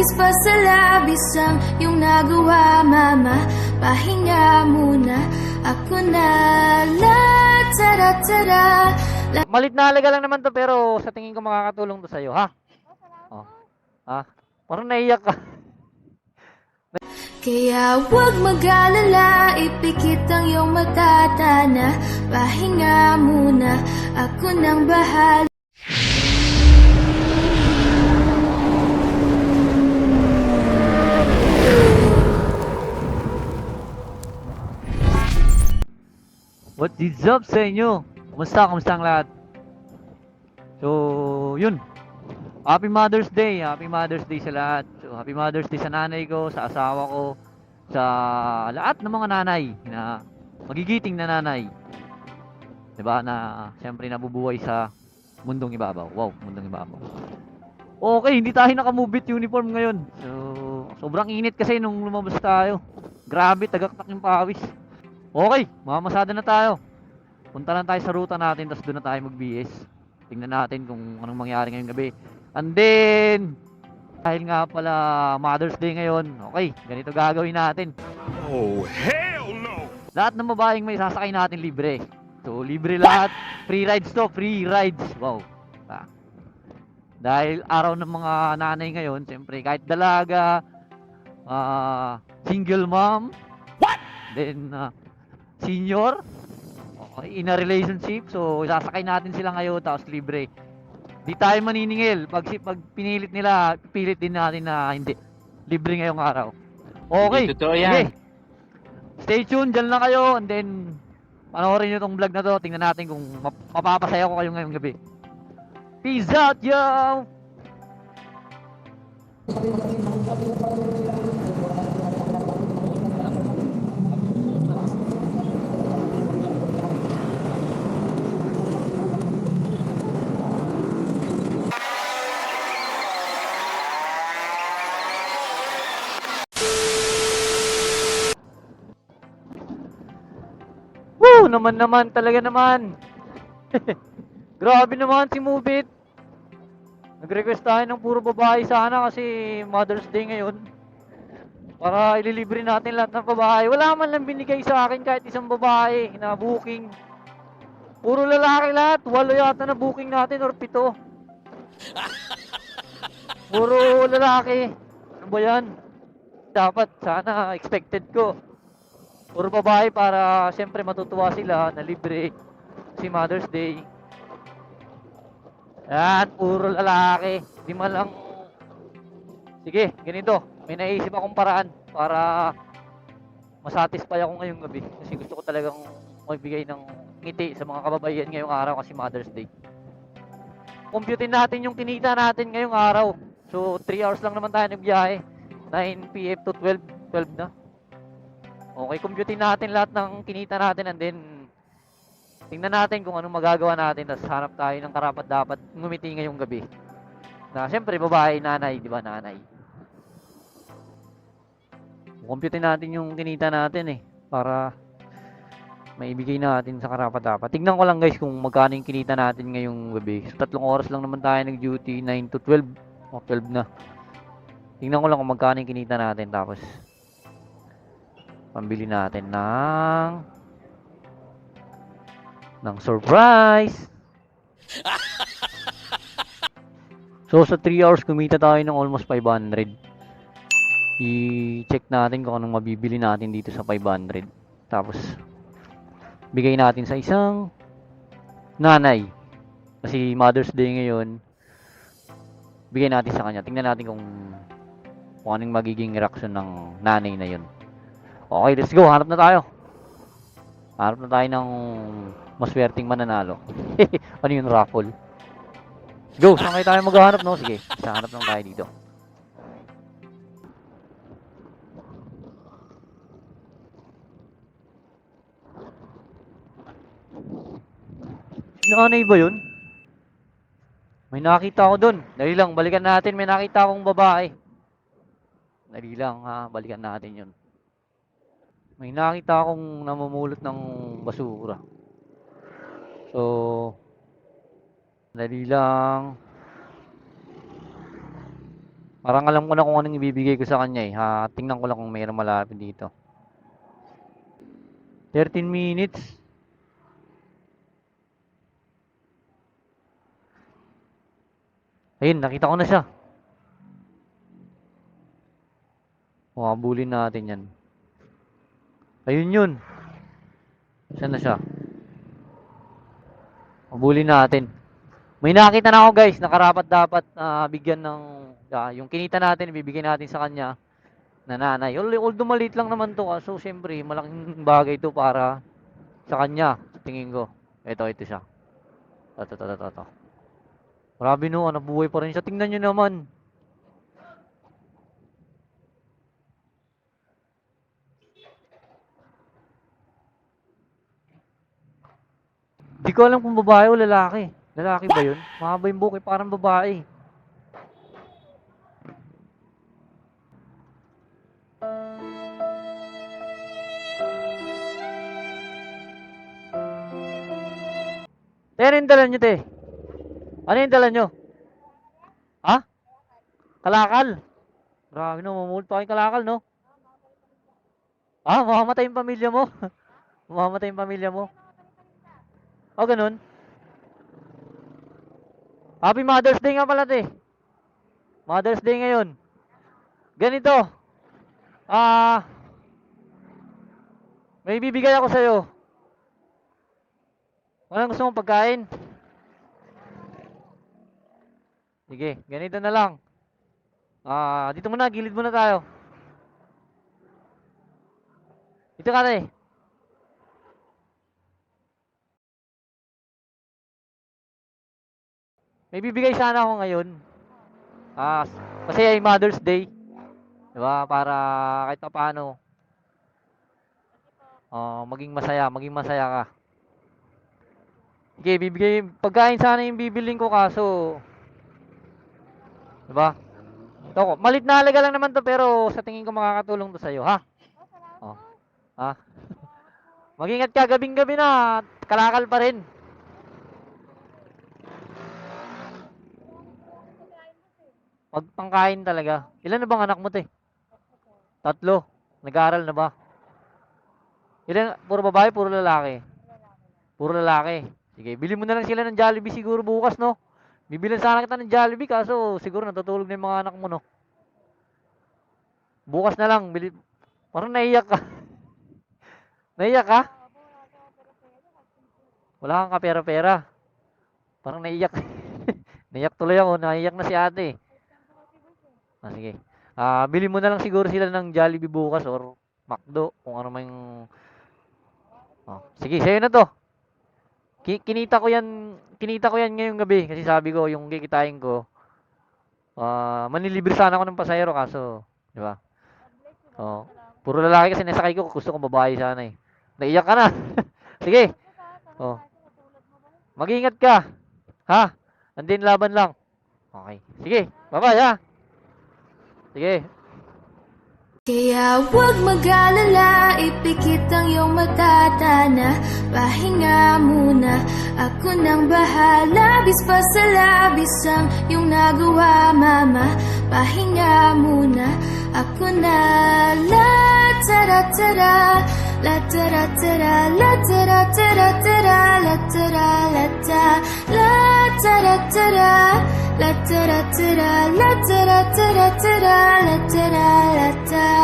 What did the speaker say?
labis pa sa labis ang iyong nagawa, mama. Pahinga muna, ako na lang. Tara-tara. Malit na halaga lang naman to, pero sa tingin ko makakatulong to sa'yo, ha? Oh. Ha? Parang naiyak ka. Kaya huwag mag-alala, ipikit ang iyong mata, na pahinga muna, ako nang bahala. What is up sa inyo? Kumusta? Kumusta ang lahat? So, yun. Happy Mother's Day. Happy Mother's Day sa lahat. So, Happy Mother's Day sa nanay ko, sa asawa ko, sa lahat ng mga nanay na magigiting na nanay. 'Di ba? Na siyempre nabubuhay sa mundong ibabaw. Wow, mundong ibabaw. Okay, hindi tayo naka-move it uniform ngayon. So, sobrang init kasi nung lumabas tayo. Grabe, tagaktak yung pawis. Okay, mamamasada na tayo. Punta lang tayo sa ruta natin, tapos doon na tayo mag-BS. Tingnan natin kung anong mangyari ngayong gabi. And then, dahil nga pala Mother's Day ngayon, okay, ganito gagawin natin. Oh, hell no! Lahat ng babaeng may sasakay natin libre. So, libre lahat. Free rides to, free rides. Wow. Ah. Dahil araw ng mga nanay ngayon, siyempre kahit dalaga, single mom, then senior, okay, in a relationship, so sasakay natin sila ngayon tapos libre. Di tayo maniningil. Pag pinilit nila, pipilit din natin na hindi. Libre ngayong araw. Okay. Hindi totoo yan. Sige. Stay tuned, dyan lang kayo. And then, panoorin nyo tong vlog na to. Tingnan natin kung mapapasaya ko kayo ngayong gabi. Peace out, yo! Woo! Naman talaga naman. Grabe naman si Mubit. Nag-request tayo ng puro babae sana kasi Mother's Day ngayon. Para ililibre natin lahat ng babae. Wala man lang binigay sa akin kahit isang babae na booking. Puro lalaki lahat. 8 yata na booking natin or 7. Puro lalaki. Ano ba yan? Dapat sana expected ko. Puro babae para siyempre matutuwa sila na libre si Mother's Day. Yan, puro lalaki. Di man lang. Sige, ganito. May naisip akong paraan para masatisfy ako ngayong gabi. Kasi gusto ko talagang magbigay ng ngiti sa mga kababayan ngayong araw kasi Mother's Day. Computein natin yung kinita natin ngayong araw. So, 3 hours lang naman tayo nagbiyahe. 9 PM to 12 na. Okay, computein natin lahat ng kinita natin and then tingnan natin kung anong magagawa natin, tapos hanap tayo ng karapat dapat ngumiti ngayong gabi. Na siyempre babae, nanay, di ba, nanay. Computein natin yung kinita natin para maibigay natin sa karapat dapat. Tignan ko lang guys kung magkano yung kinita natin ngayong gabi. So, 3 oras lang naman tayo nag-duty, 9 to 12. O, 12 na. Tignan ko lang kung magkano yung kinita natin, tapos pambili natin ng surprise. So sa 3 hours kumita tayo ng almost 500. I-check natin kung anong mabibili natin dito sa 500. Tapos bigay natin sa isang nanay. Kasi Mother's Day ngayon. Bigay natin sa kanya. Tingnan natin kung anong magiging reaction ng nanay na yun. Okay, let's go. Hanap na tayo. Hanap na tayo ng maswerteng mananalo. Ano yun, raffle? Let's go. Saan kayo tayo maghahanap, no? Sige, hanap lang tayo dito. Nanay ba yun? May nakita ako dun. Dali lang, balikan natin. May nakita akong babae. Dali lang, ha. Balikan natin yun. May nakita akong namumulot ng basura. So, dali lang. Parang alam ko na kung anong ibibigay ko sa kanya eh. Tingnan ko lang kung mayroong malapit dito. 13 minutes. Ayun, nakita ko na siya. Habulin natin yan. Ayun yun. Saan na siya? Habulin natin. May nakita na ako guys, nakarapat dapat bigyan ng yung kinita natin, ibibigay natin sa kanya na nanay. Although maliit lang naman to, so syempre malaking bagay to para sa kanya, sa tingin ko. Ito siya. Ito. Grabe no, nabuhay pa rin siya. Tingnan nyo naman. Di ko alam kung babae o lalaki. Lalaki ba yun? Mahaba yung buhok, parang babae. Ano yung dala nyo, te? Ano yung dala nyo? Ha? Kalakal? Grabe no, mamulot pa kayong kalakal, no? Mamamatay yung pamilya mo? Mamamatay yung pamilya mo? Ganun. Happy Mother's Day nga pala, te. Mother's Day ngayon. Ganito. May bibigay ako sa'yo. Walang gusto mong pagkain? Sige, ganito na lang. Dito muna, gilid muna tayo. Dito ka, te. May bibigay sana ako ngayon. Kasi ay Mother's Day. Diba? Para kahit pa paano. Maging masaya ka. Okay, bibigay, pagkain sana yung bibiling ko kaso. Diba? Ito, malit na halaga lang naman to pero sa tingin ko makakatulong to sa'yo, ha? Mag-ingat ka gabing-gabi na, kalakal pa rin. Pangkain talaga. Ilan na bang anak mo, te? 3. Nag-aaral na ba? Ilan? Puro babae, puro lalaki? Puro lalaki. Sige, bili mo na lang sila ng Jollibee siguro bukas, no? Bibilan sana kita ng Jollibee kaso siguro natutulog na yung mga anak mo, no? Bukas na lang, bili. Parang naiyak ka. Naiyak ka? Wala kang kapera-pera. Parang naiyak. Naiyak tuloy ako, naiyak na si ate. Sige. Bili mo na lang siguro sila ng Jollibee bukas or McDo, kung ano man yung... Sige, sa'yo na to. Kinita ko yan ngayong gabi kasi sabi ko yung kikitain ko manlilibre sana ako ng pasahero kaso, di ba? Puro lalaki kasi nasakay ko, gusto kong babae sana eh. Naiyak ka na. Sige. Mag-ingat ka. Ha? Andin laban lang. Okay. Sige. Bye-bye ha. Sige. Kaya huwag mag-alala, ipikit ang iyong mata, na pahinga muna. Ako nang bahala, bis pa sa labis ang iyong nagawa, mama. Pahinga muna, ako na. La tara tara, la tara tara, la tara tara tara, la tara la ta, la tara tara, la tara tara, la tara tara tara, la tara la ta.